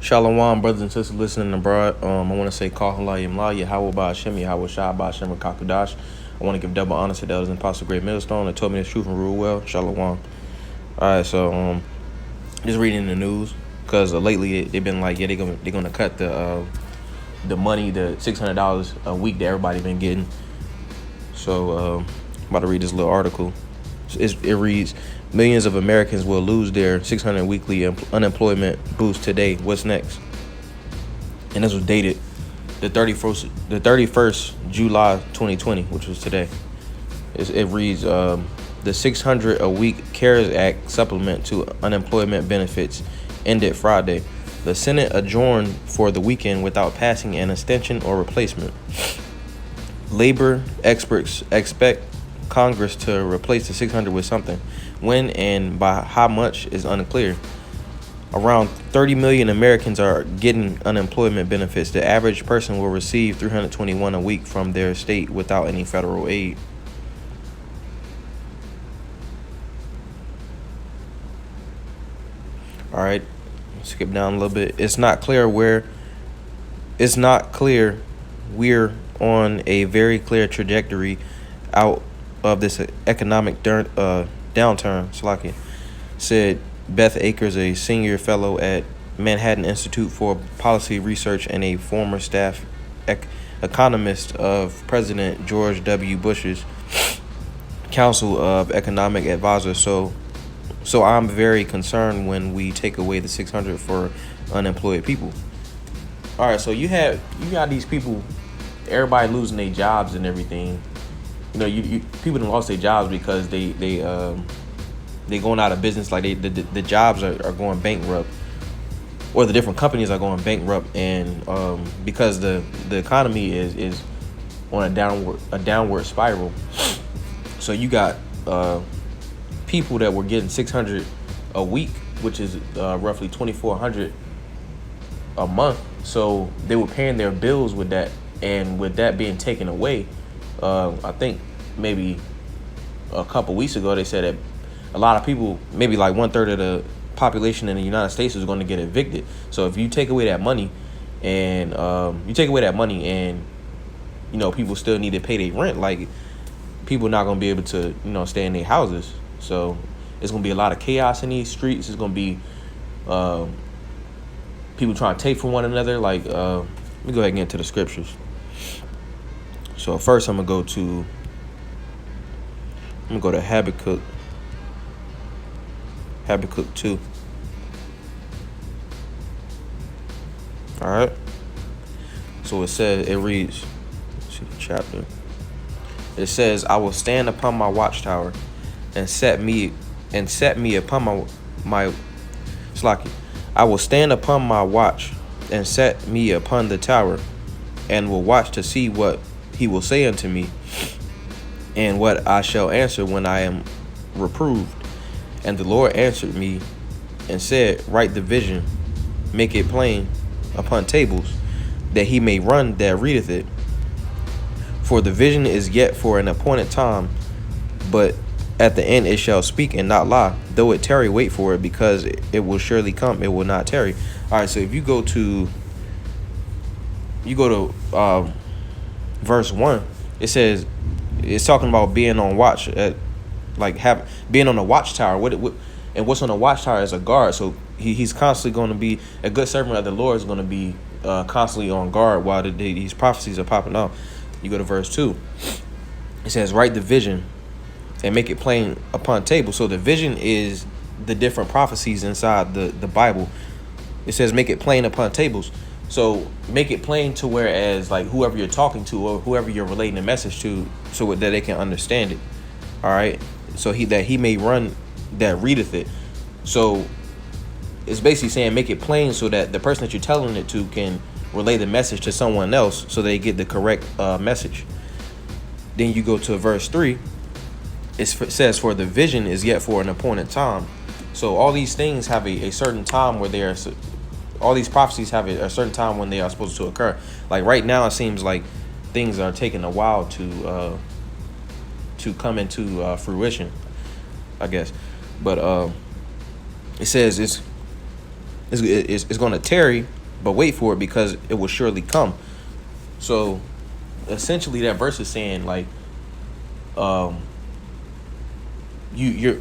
Shalom, brothers and sisters listening abroad. I want to say Call Halayim La, Yahweh Ba'Hashem, Yahweh Shah Ba'Hashem, Kakudash. I want to give double honor to the elders and Apostle Great Millstone that told me the truth and rule well. Shalom. All right, so just reading the news because lately they've been like, yeah, they're gonna cut the money, the $600 a week that everybody been getting. So I'm about to read this little article. It reads, millions of Americans will lose their $600 weekly unemployment boost today. What's next? And this was dated the 31st July 2020, which was today. It reads, the $600 a week CARES Act supplement to unemployment benefits ended Friday. The Senate adjourned for the weekend without passing an extension or replacement. Labor experts expect Congress to replace the $600 with something. When and by how much is unclear. Around 30 million Americans are getting unemployment benefits. The average person will receive $321 a week from their state without any federal aid. All right, skip down a little bit. It's not clear we're on a very clear trajectory out of this economic downturn, Salaki, said Beth Akers, a senior fellow at Manhattan Institute for Policy Research and a former staff economist of President George W. Bush's Council of Economic Advisors. So I'm very concerned when we take away the $600 for unemployed people. All right, so you got these people, everybody losing their jobs and everything. You know, people done lost their jobs because they going out of business. Like the jobs are going bankrupt, or the different companies are going bankrupt, and because the economy is on a downward spiral. So you got people that were getting $600 a week, which is roughly $2,400 a month. So they were paying their bills with that, and with that being taken away. I think maybe a couple weeks ago they said that a lot of people, maybe like 1/3 of the population in the United States is going to get evicted. So if you take away that money, and you know, people still need to pay their rent, like people not going to be able to, you know, stay in their houses. So it's going to be a lot of chaos in these streets. It's going to be people trying to take from one another. Like let me go ahead and get into the scriptures. So first I'm gonna go to Habakkuk 2. All right. So it reads, let's see the chapter. It says, I will stand upon my watchtower and set me upon my Slaki. I will stand upon my watch and set me upon the tower, and will watch to see what he will say unto me, and what I shall answer when I am reproved. And the Lord answered me and said, write the vision, make it plain upon tables, that he may run that readeth it. For the vision is yet for an appointed time, but at the end it shall speak and not lie. Though it tarry, wait for it, because it will surely come, it will not tarry. All right, so if you go to verse 1, it says, it's talking about being on watch, being on a watchtower. And what's on a watchtower is a guard. So he's constantly going to be a good servant of the Lord, is going to be constantly on guard while these prophecies are popping out. You go to verse 2. It says, write the vision and make it plain upon table. So the vision is the different prophecies inside the Bible. It says make it plain upon tables. So make it plain to whereas like whoever you're talking to or whoever you're relating the message to, so that they can understand it. All right. So that he may run that readeth it. So it's basically saying make it plain so that the person that you're telling it to can relay the message to someone else so they get the correct message. Then you go to verse 3. It says, for the vision is yet for an appointed time. So all these things have a certain time where they are. All these prophecies have a certain time when they are supposed to occur. Like right now, it seems like things are taking a while to come into fruition, I guess. But it says It's going to tarry, but wait for it because it will surely come. So essentially, that verse is saying like, um, you're.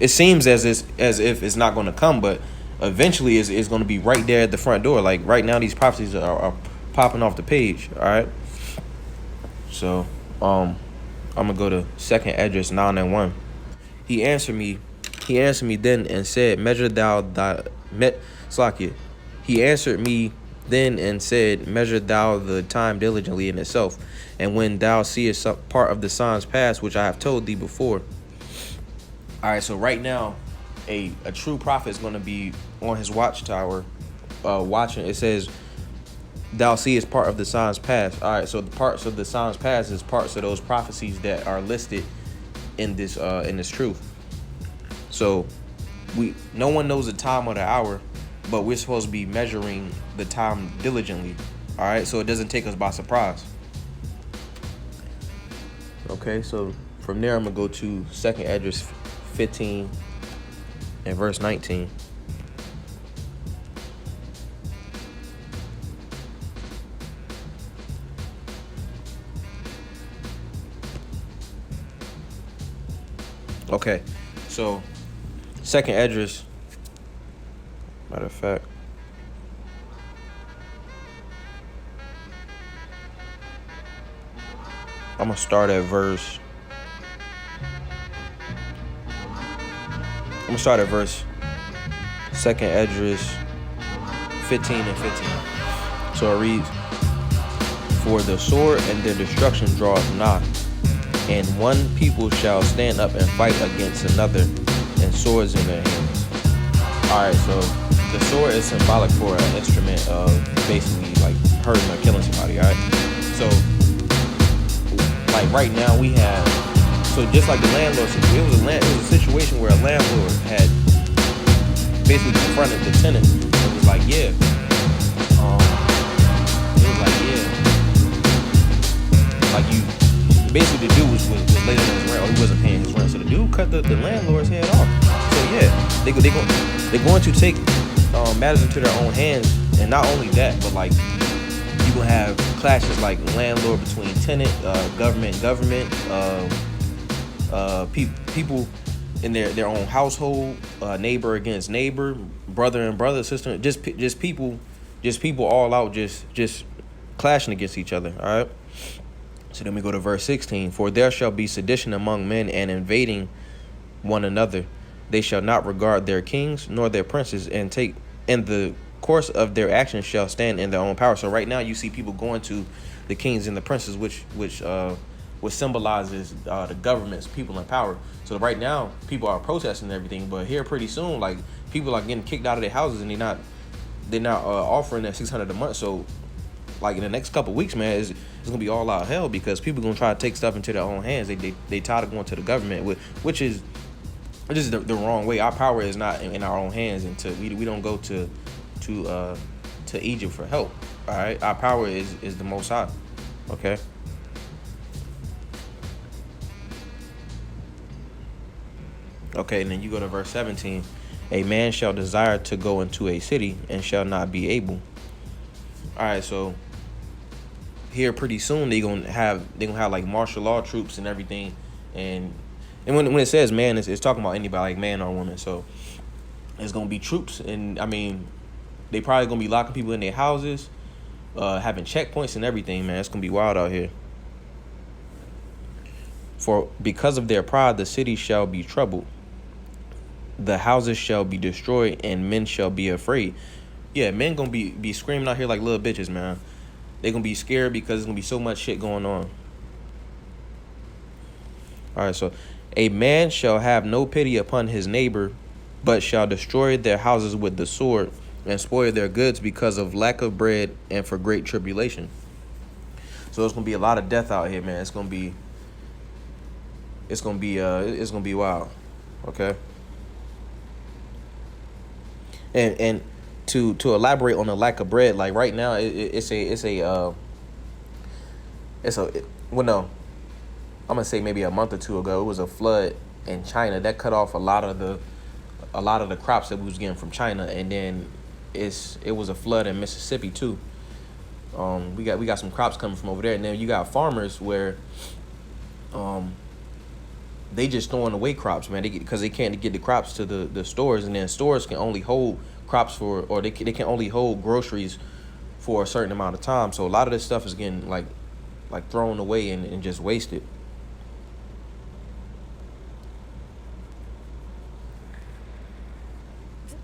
It seems as if it's not going to come, but eventually it's going to be right there at the front door. Like right now, these prophecies are popping off the page. All right. So I'm gonna go to second Esdras 9:1. He answered me. He answered me then and said, "Measure thou thy Slakia." He answered me then and said, "Measure thou the time diligently in itself, and when thou seest some part of the signs pass, which I have told thee before." All right. So right now, a true prophet is gonna be on his watchtower, watching. It says, "Thou seest part of the signs pass." All right. So the parts of the signs pass is parts of those prophecies that are listed in this truth. So no one knows the time or the hour, but we're supposed to be measuring the time diligently. All right, so it doesn't take us by surprise. Okay, so from there I'm gonna go to second Esdras 15 and verse 19. Okay, so second Esdras, matter of fact, I'm gonna start at verse. Second Esdras 15 and 15. So it reads, "For the sword and their destruction draweth nigh, and one people shall stand up and fight against another, and swords in their hands." All right, so the sword is symbolic for an instrument of basically like hurting or killing somebody. All right, so like right now we have, so just like the landlord situation, it was a situation where a landlord had basically confronted the tenant and was like, yeah, like you. Basically, the dude was late on his rent, or he wasn't paying his rent. So the dude cut the landlord's head off. So yeah, they're going to take matters into their own hands, and not only that, but like you gonna have clashes like landlord between tenant, government, people in their own household, neighbor against neighbor, brother and brother, sister, just people all out, just clashing against each other. All right. So then we go to verse 16. "For there shall be sedition among men, and invading one another. They shall not regard their kings nor their princes, and the course of their actions shall stand in their own power." So right now you see people going to the kings and the princes, which symbolizes the governments, people in power. So right now people are protesting and everything, but here pretty soon, like people are getting kicked out of their houses, and they're not offering that $600 a month. So like in the next couple of weeks, man, it's gonna be all out hell because people gonna try to take stuff into their own hands. They tired of going to the government, which is the wrong way. Our power is not in our own hands, and we don't go to Egypt for help. All right, our power is the Most High. Okay. Okay, and then you go to verse 17. "A man shall desire to go into a city and shall not be able." All right, so here pretty soon they're gonna have like martial law troops and everything, and when it says man, it's talking about anybody, like man or woman. So it's gonna be troops, and I mean they probably gonna be locking people in their houses, having checkpoints and everything. Man, it's gonna be wild out here. "For because of their pride the city shall be troubled, the houses shall be destroyed, and men shall be afraid." Yeah, men gonna be screaming out here like little bitches, man. They gonna be scared because there's gonna be so much shit going on. All right, so "A man shall have no pity upon his neighbor, but shall destroy their houses with the sword, and spoil their goods because of lack of bread and for great tribulation." So it's gonna be a lot of death out here, man. It's gonna be wild. Okay. And to elaborate on the lack of bread, like right now, well, no, I'm gonna say maybe a month or two ago, it was a flood in China that cut off a lot of the a lot of the crops that we was getting from China, and then it was a flood in Mississippi too. We got some crops coming from over there, and then you got farmers where um, they just throwing away crops, man. Because they can't get the crops to the stores, and then stores can only hold crops for, or they can only hold groceries for a certain amount of time. So a lot of this stuff is getting like thrown away and just wasted.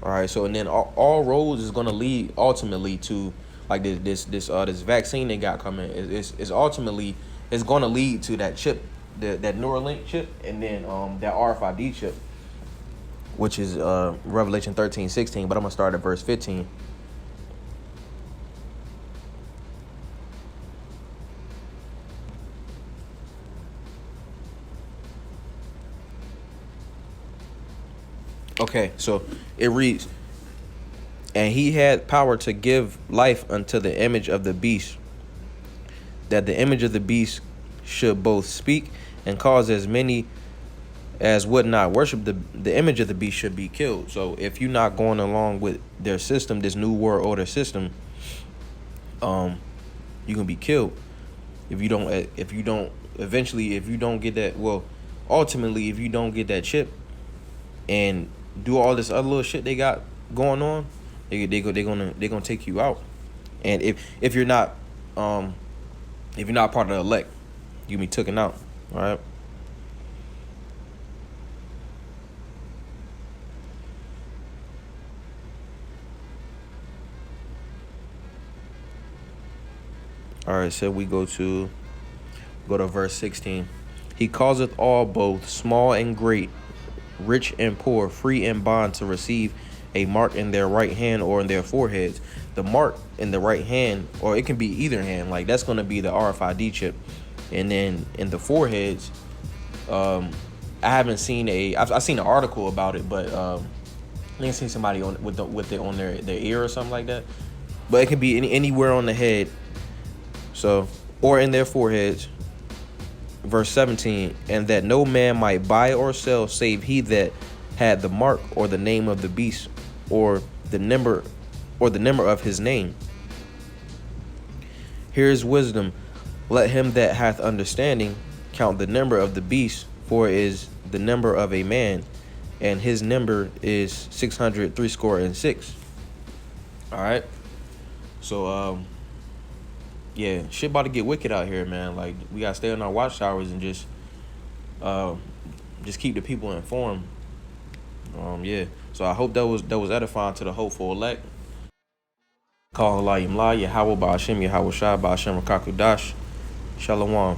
All right, so and then all roads is gonna lead ultimately to like this vaccine they got coming is ultimately it's gonna lead to that chip, that Neuralink chip, and then that RFID chip, which is Revelation 13:16. But I'm gonna start at verse 15. Okay, so it reads, and he had power to give life unto the image of the beast, that the image of the beast should both speak and cause as many as would not worship the image of the beast should be killed. So if you're not going along with their system, this new world order system, you can be killed if you don't get that. Well, ultimately, if you don't get that chip and do all this other little shit they got going on, they're gonna take you out. And if you're not part of the elect, you be taken out. All right. All right. So we go to verse 16. He causeth all, both small and great, rich and poor, free and bond, to receive a mark in their right hand or in their foreheads. The mark in the right hand, or it can be either hand, like that's going to be the RFID chip. And then in the foreheads, I haven't seen I've seen an article about it, but I ain't seen somebody with it on their ear or something like that. But it can be anywhere on the head, so, or in their foreheads. Verse 17, and that no man might buy or sell save he that had the mark or the name of the beast, or the number of his name. Here is wisdom. Let him that hath understanding count the number of the beast, for it is the number of a man, and his number is 666. All right. So yeah, shit about to get wicked out here, man. Like, we gotta stay on our watchtowers and just keep the people informed. Yeah. So I hope that was edifying to the hopeful elect. Call Allah Yahweh Ba'ashem Yahweh Shai Ba'ashem Rakakudash. Shalom.